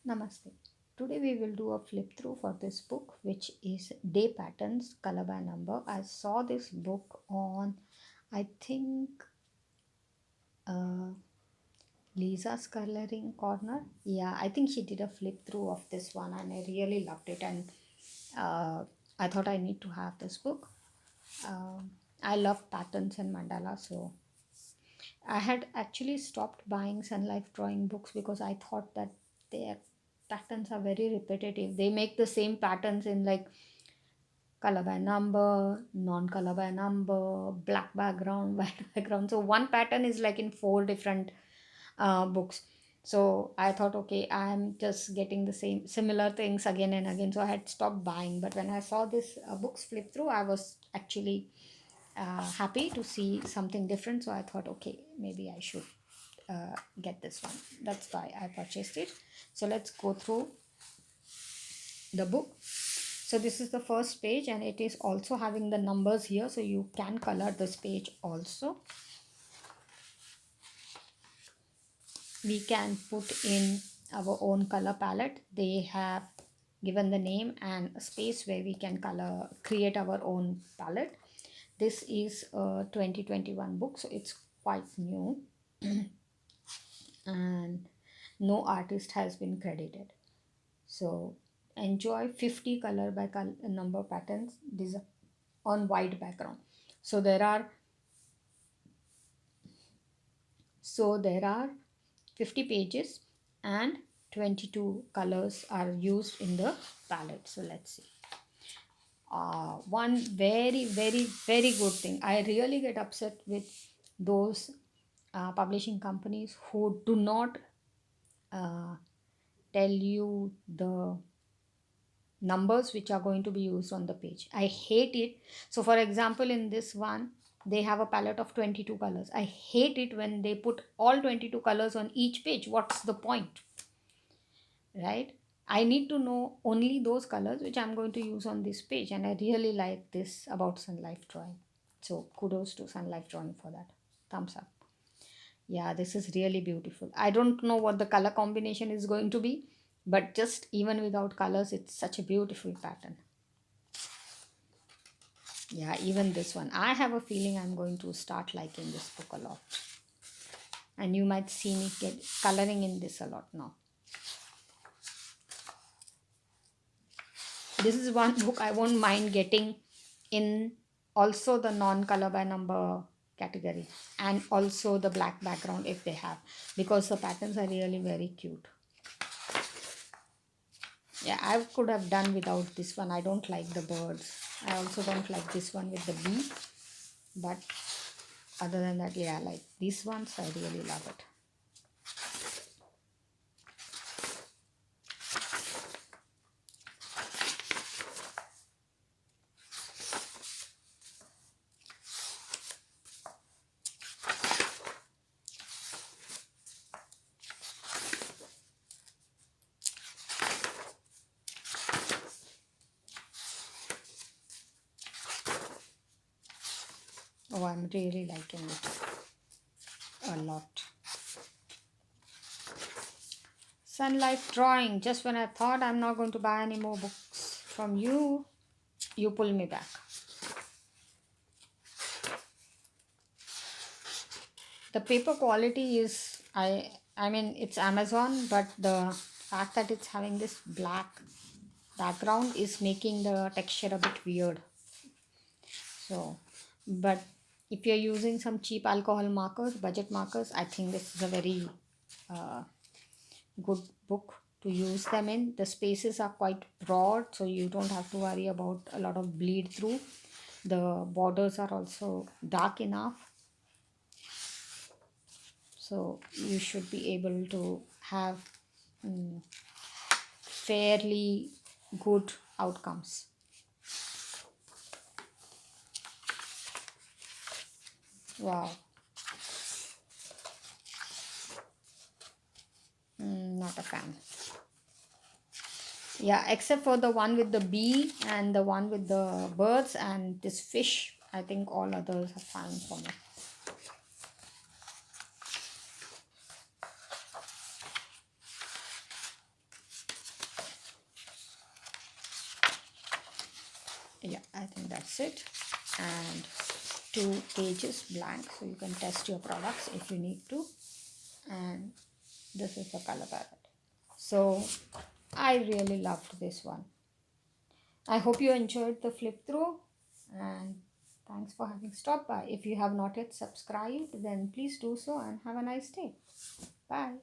Namaste. Today we will do a flip through for this book, which is Day Patterns Color by Number. I saw this book on, I think, uh, Lisa's Coloring Corner. Yeah, I think she did a flip through of this one and I really loved it. And uh, I thought I need to have this book. I love patterns and mandala, so I had actually stopped buying Sun Life drawing books because I thought that their patterns are very repetitive. They make the same patterns in like color by number, non color by number, black background, white background. So one pattern is like in four different books. So I thought, okay, I'm just getting the same similar things again and again. So I had stopped buying. But when I saw this books flip through, I was actually happy to see something different. So I thought, okay, maybe I should get this one. That's why I purchased it. So let's go through the book. So this is the first page and it is also having the numbers here, so you can color this page also. We can put in our own color palette. They have given the name and a space where we can create our own palette. This is a 2021 book, so it's quite new and no artist has been credited. So enjoy 50 color by color number patterns on white background. So there are 50 pages and 22 colors are used in the palette. So let's see. One very very very good thing, I really get upset with those publishing companies who do not uh, tell you the numbers which are going to be used on the page. I hate it. So for example, in this one they have a palette of 22 colors. I hate it when they put all 22 colors on each page. What's the point, right? I need to know only those colors which I'm going to use on this page, and I really like this about Sun Life Drawing. So kudos to Sun Life Drawing for that. Thumbs up. Yeah, this is really beautiful. I don't know what the color combination is going to be, but just even without colors, it's such a beautiful pattern. Yeah, even this one. I have a feeling I'm going to start liking this book a lot. And you might see me get coloring in this a lot now. This is one book I won't mind getting in also the non-color by number category and also the black background if they have, because the patterns are really very cute. Yeah, I could have done without this one. I don't like the birds. I also don't like this one with the bee. But other than that, yeah, like these ones, I really love it. Oh, I'm really liking it a lot. Sun Life Drawing. Just when I thought I'm not going to buy any more books from you, you pull me back. The paper quality is, I mean, it's Amazon, but the fact that it's having this black background is making the texture a bit weird. So, but if you're using some cheap alcohol markers, budget markers, I think this is a very uh, good book to use them in. The spaces are quite broad, so you don't have to worry about a lot of bleed through. The borders are also dark enough, so you should be able to have fairly good outcomes. Wow. Not a fan. Yeah, except for the one with the bee and the one with the birds and this fish, I think all others are fine for me. Yeah, I think that's it. And two pages blank, so you can test your products if you need to. And this is the color palette. So I really loved this one. I hope you enjoyed the flip through, and thanks for having stopped by. If you have not yet subscribed, then please do so and have a nice day. Bye.